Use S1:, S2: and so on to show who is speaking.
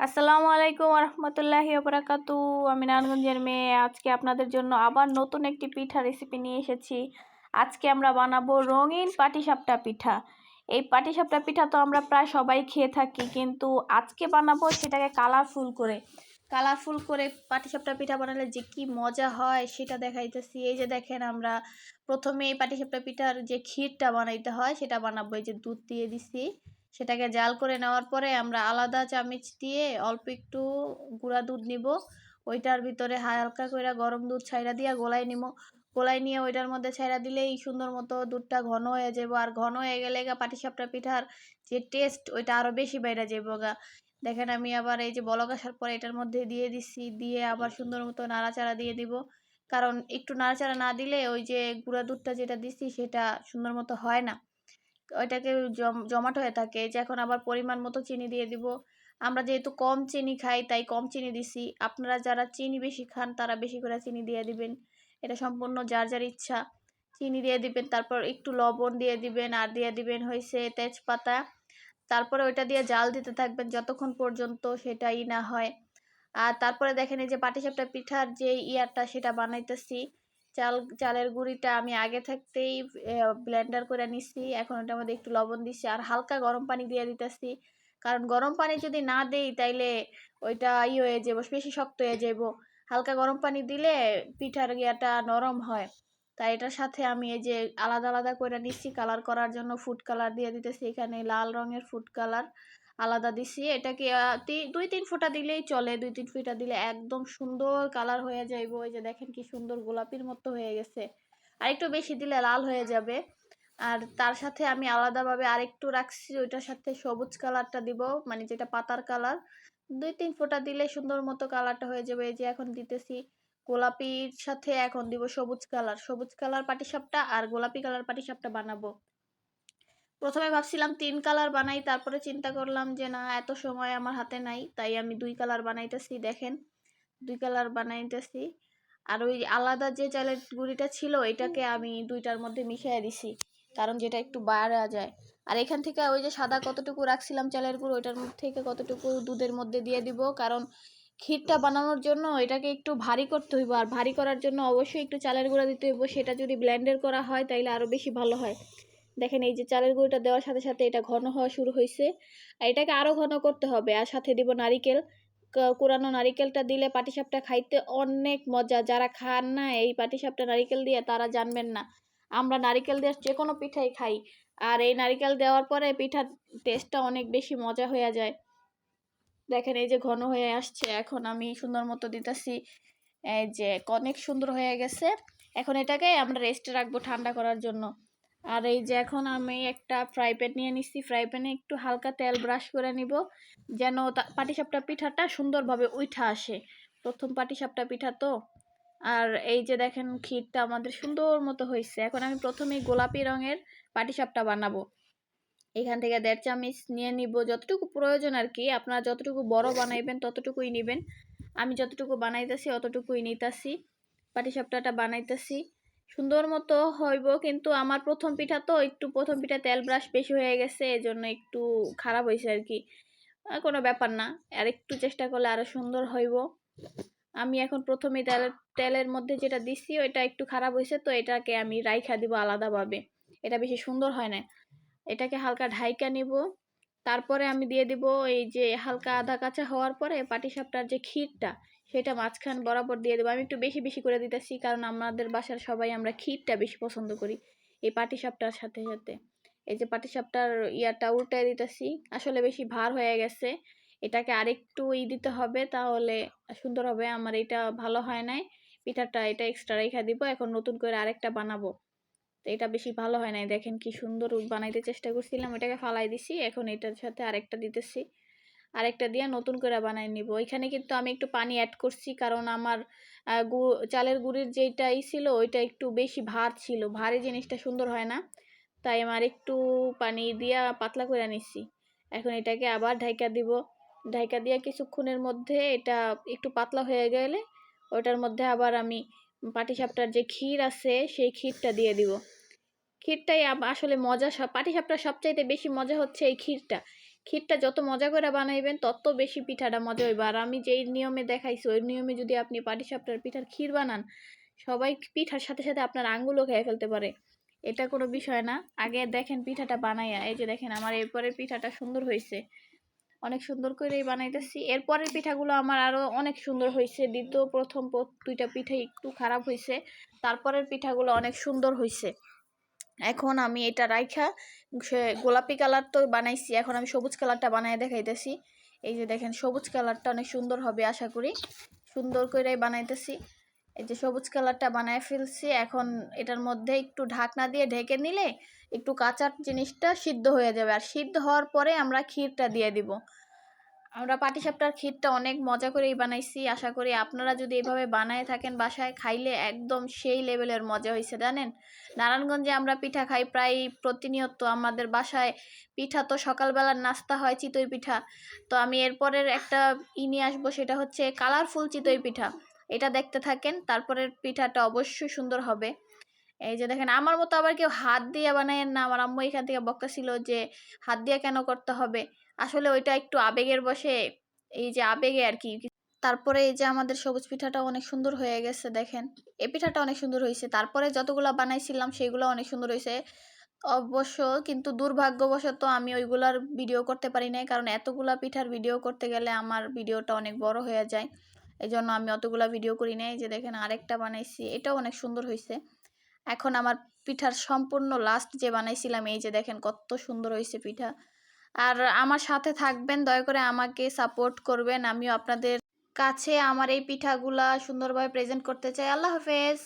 S1: আসসালামু আলাইকুম রহমতুল্লাহি ওবরাকাতু। আমি নারায়ণগঞ্জের মেয়ে। আজকে আপনাদের জন্য আবার নতুন একটি পিঠা রেসিপি নিয়ে এসেছি। আজকে আমরা বানাবো রঙিন পাটিসাপটা পিঠা। এই পাটিসাপটা পিঠা তো আমরা প্রায় সবাই খেয়ে থাকি, কিন্তু আজকে বানাবো সেটাকে কালারফুল করে পাটিসাপটা পিঠা বানালে যে কি মজা হয় সেটা দেখাইতেছি। এই যে দেখেন, আমরা প্রথমে এই পাটিসাপটা পিঠার যে ক্ষীরটা বানাইতে হয় সেটা বানাবো। এই যে দুধ দিয়ে দিছি, সেটাকে জাল করে নেওয়ার পরে আমরা আলাদা চামচ দিয়ে অল্প একটু গুঁড়া দুধ নিব। ওইটার ভিতরে হালকা করে গরম দুধ ছাইড়া দিয়া গোলাই নিব। গোলাই নিয়ে ওইটার মধ্যে ছাইড়া দিলেই সুন্দর মতো দুধটা ঘন হয়ে যাবো। আর ঘন হয়ে গেলে পাটিসাপটা পিঠার যে টেস্ট ওইটা আরো বেশি বাইরে যাবো গা। দেখেন, আমি আবার এই যে বলক আসার পরে এটার মধ্যে দিয়ে দিচ্ছি, দিয়ে আবার সুন্দর মতো নাড়াচাড়া দিয়ে দিব। কারণ একটু নাড়াচাড়া না দিলে ওই যে গুঁড়া দুধটা যেটা দিচ্ছি সেটা সুন্দর মতো হয় না, ওইটাকে জমাট হয়ে থাকে। যে এখন আবার পরিমাণ মতো চিনি দিয়ে দিব। আমরা যেহেতু কম চিনি খাই তাই কম চিনি দিছি। আপনারা যারা চিনি বেশি খান তারা বেশি করে চিনি দিয়ে দিবেন। এটা সম্পূর্ণ যার যার ইচ্ছা। চিনি দিয়ে দিবেন, তারপর একটু লবণ দিয়ে দিবেন, আর দিয়ে দিবেন হয়েছে তেজপাতা। তারপরে ওইটা দিয়ে জাল দিতে থাকবেন যতক্ষণ পর্যন্ত সেটাই না হয়। আর তারপরে দেখেন, এই যে পাটিসাপটা পিঠার যে ইয়ারটা সেটা বানাইতেছি। চালের গুঁড়িটা আমি আগে থাকতেই ব্লেন্ডার করে নিছি। এখন ওটার মধ্যে একটু লবণ দিছি আর হালকা গরম পানি দিয়ে দিতেছি। কারণ গরম পানি যদি না দেই তাইলে ওইটা হয়ে যাবো, বেশি শক্ত হয়ে যাবো। হালকা গরম পানি দিলে পিঠার ইয়াটা নরম হয়। তাই এটার সাথে আমি এই যে আলাদা আলাদা করে নিচ্ছি। কালার করার জন্য ফুড কালার দিয়ে দিতেছি, এখানে লাল রঙের ফুড কালার আলাদা দিছি। এটাকে 2-3 ফোঁটা দিলেই চলে। 2-3 ফোঁটা দিলে একদম সুন্দর কালার হয়ে যাইব। ওই যে দেখেন কি সুন্দর গোলাপির মতো হয়ে গেছে। আর একটু বেশি দিলে লাল হয়ে যাবে। আর তার সাথে আমি আলাদাভাবে আরেকটু রাখছি, ওইটার সাথে সবুজ কালারটা দিব, মানে যেটা পাতার কালার। 2-3 ফোঁটা দিলে সুন্দর মতো কালারটা হয়ে যাবে। এই যে এখন দিতেছি গোলাপির সাথে, এখন দিব সবুজ কালার পাটিসাপটা আর গোলাপি কালার পাটিসাপটা বানাবো। প্রথমে ভাবছিলাম 3 কালার বানাই, তারপরে চিন্তা করলাম যে না, এত সময় আমার হাতে নাই, তাই আমি 2 কালার বানাইতেছি। দেখেন, 2 কালার বানাইতেছি। আর ওই আলাদা যে চালের গুঁড়িটা ছিল এটাকে আমি দুইটার মধ্যে মিশিয়ে দিছি, কারণ যেটা একটু বাড়া যায়। আর এখান থেকে ওই যে সাদা কতটুকু রাখছিলাম চালের গুঁড়ো, ওইটার থেকে কতটুকু দুধের মধ্যে দিয়ে দিব। কারণ ক্ষীরটা বানানোর জন্য এটাকে একটু ভারী করতে হইব, আর ভারী করার জন্য অবশ্যই একটু চালের গুঁড়া দিতে হইব। সেটা যদি ব্লেন্ডার করা হয় তাইলে আরো বেশি ভালো হয়। দেখেন, এই যে চালের গুঁড়োটা দেওয়ার সাথে সাথে এটা ঘন হওয়া শুরু হয়েছে। আর এটাকে আরো ঘন করতে হবে। আর সাথে দিব নারিকেল। কোরানো নারিকেলটা দিলে পাটিসাপটা খাইতে অনেক মজা। যারা খান না এই পাটিসাপটা নারিকেল দিয়ে, তারা জানবেন না। আমরা নারিকেল দিয়ে যে কোনো পিঠাই খাই, আর এই নারিকেল দেওয়ার পরে পিঠার টেস্টটা অনেক বেশি মজা হয়ে যায়। দেখেন, এই যে ঘন হয়ে আসছে, এখন আমি সুন্দর মতো দিতেছি। এই যে অনেক সুন্দর হয়ে গেছে। এখন এটাকে আমরা রেস্টে রাখবো ঠান্ডা করার জন্য। আর এই যে এখন আমি একটা ফ্রাই প্যান নিয়ে নিচ্ছি। ফ্রাই প্যানে একটু হালকা তেল ব্রাশ করে নিব, যেন পাটিসাপটা পিঠাটা সুন্দরভাবে উঠা আসে। প্রথম পাটিসাপটা পিঠা তো। আর এই যে দেখেন, ক্ষীরটা আমাদের সুন্দর মতো হয়েছে। এখন আমি প্রথমেই গোলাপি রঙের পাটিসাপটা বানাবো। এখান থেকে 1.5 চামচ নিয়ে নিব, যতটুকু প্রয়োজন আর কি। আপনারা যতটুকু বড় বানাইবেন ততটুকুই নেবেন। আমি যতটুকু বানাইতেছি অতটুকুই নিতেছি। পাটিসাপটাটা বানাইতেছি সুন্দর মতো হইব, কিন্তু আমার প্রথম পিঠা তো, একটু প্রথম পিঠা তেল ব্রাশ বেশি হয়ে গেছে, এজন্য একটু খারাপ হয়েছে আর কি। কোনো ব্যাপার না, আর একটু চেষ্টা করলে আরো সুন্দর হইব। আমি এখন প্রথমে তেলের মধ্যে যেটা দিছি ওইটা একটু খারাপ হয়েছে, তো এটাকে আমি রাইখা দিব আলাদাভাবে। এটা বেশি সুন্দর হয় না। এটাকে হালকা ঢাইকা নিব। তারপরে আমি দিয়ে দিব এই যে হালকা আধা কাঁচা হওয়ার পরে পাটিসাপটার যে ক্ষীরটা সেটা মাঝখান বরাবর দিয়ে দেবো। আমি একটু বেশি বেশি করে দিতেছি, কারণ আমাদের বাসার সবাই আমরা ক্ষীরটা বেশি পছন্দ করি এই পাটিসাপটার সাথে সাথে। এই যে পাটিসাপটার ইয়াটা উল্টায় দিতেছি, আসলে বেশি ভার হয়ে গেছে। এটাকে আরেকটু দিতে হবে, তাহলে সুন্দর হবে। আমার এটা ভালো হয় নাই পিঠাটা, এটা এক্সট্রা রেখে দিব। এখন নতুন করে আরেকটা বানাবো। তো এটা বেশি ভালো হয় নাই। দেখেন কি সুন্দর বানাইতে চেষ্টা করছিলাম, এটাকে ফালাই দিছি। এখন এটার সাথে আরেকটা দিতেছি, আরেকটা দিয়ে নতুন করে বানাই নিব। এখানে কিন্তু আমি একটু পানি অ্যাড করছি, কারণ আমার চালের গুঁড়ির যেটাই ছিল ওইটা একটু বেশি ভার ছিল। ভারী জিনিসটা সুন্দর হয় না, তাই আমার একটু পানি দিয়া পাতলা করে নিচ্ছি। এখন এটাকে আবার ঢাইকা দিব। ঢাইকা দিয়ে কিছুক্ষণের মধ্যে এটা একটু পাতলা হয়ে গেলে ওটার মধ্যে আবার আমি পাটিসাপটার যে ক্ষীর আছে সেই ক্ষীরটা দিয়ে দিব। ক্ষীরটাই আসলে মজা। পাটিসাপটার সবচাইতে বেশি মজা হচ্ছে এই ক্ষীরটা। ক্ষীরটা যত মজা করে বানাইবেন তত বেশি পিঠাটা মজা হইবে। আর আমি যেই নিয়মে দেখাইছি ওই নিয়মে যদি আপনি পাটিসাপটার পিঠার ক্ষীর বানান, সবাই পিঠার সাথে সাথে আপনার আঙ্গুলও খেয়ে ফেলতে পারে। এটা কোনো বিষয় না। আগে দেখেন পিঠাটা বানাইয়া, এই যে দেখেন আমার এরপরের পিঠাটা সুন্দর হয়েছে, অনেক সুন্দর করেই বানাইতেছি। এরপরের পিঠাগুলো আমার আরো অনেক সুন্দর হয়েছে। দ্বিতীয় প্রথম দুইটা পিঠা একটু খারাপ হয়েছে, তারপরের পিঠাগুলো অনেক সুন্দর হয়েছে। এখন আমি এটা রাইখা গোলাপি কালার তো বানাইছি, এখন আমি সবুজ কালারটা বানাই দেখাইতেছি। এই যে দেখেন সবুজ কালারটা অনেক সুন্দর হবে আশা করি, সুন্দর করে বানাইতেছি। এই যে সবুজ কালারটা বানায় ফেলছি। এখন এটার মধ্যে একটু ঢাকনা দিয়ে ঢেকে নিলে একটু কাঁচা জিনিসটা সিদ্ধ হয়ে যাবে, আর সিদ্ধ হওয়ার পরে আমরা ক্ষীরটা দিয়ে দিব। আমরা পাটিসাপটার ক্ষীরটা অনেক মজা করেই বানাইছি। আশা করি আপনারা যদি এভাবে বানায় থাকেন বাসায়, খাইলে একদম সেই লেভেলের মজা হয়েছে। জানেন, নারায়ণগঞ্জে আমরা পিঠা খাই প্রায় প্রতিনিয়ত। আমাদের বাসায় পিঠা তো সকালবেলার নাস্তা হয় চিতই পিঠা। তো আমি এরপরের একটা নিয়ে আসবো, সেটা হচ্ছে কালারফুল চিতই পিঠা। এটা দেখতে থাকেন, তারপরের পিঠাটা অবশ্যই সুন্দর হবে। এই যে দেখেন, আমার মতো আবার কেউ হাত দিয়ে বানায়েন না। আমার আম্মু এখান থেকে বকা যে হাত দিয়ে কেন করতে হবে। আসলে ওইটা একটু আবেগের বশে, এই যে আবেগে আর কি। তারপরে এই যে আমাদের সবুজ পিঠাটা অনেক সুন্দর হয়ে গেছে দেখেন, এই পিঠাটা অনেক সুন্দর হয়েছে। তারপরে যতগুলা বানাইছিলাম সেগুলো অনেক সুন্দর হয়েছে অবশ্য, কিন্তু দুর্ভাগ্যবশত আমি ওইগুলার ভিডিও করতে পারি নাই, কারণ এতগুলা পিঠার ভিডিও করতে গেলে আমার ভিডিওটা অনেক বড় হয়ে যায়। এই জন্য আমি অতগুলা ভিডিও করি নাই। যে দেখেন আরেকটা বানাইছি, এটাও অনেক সুন্দর হয়েছে। এখন আমার পিঠার সম্পূর্ণ লাস্ট যে বানাইছিলাম, এই যে দেখেন কত সুন্দর হয়েছে পিঠা। আর আমার সাথে থাকবেন, দয়া করে আমাকে সাপোর্ট করবেন। আমিও আপনাদের কাছে আমার এই পিঠাগুলা সুন্দরভাবে প্রেজেন্ট করতে চাই। আল্লাহ হাফেজ।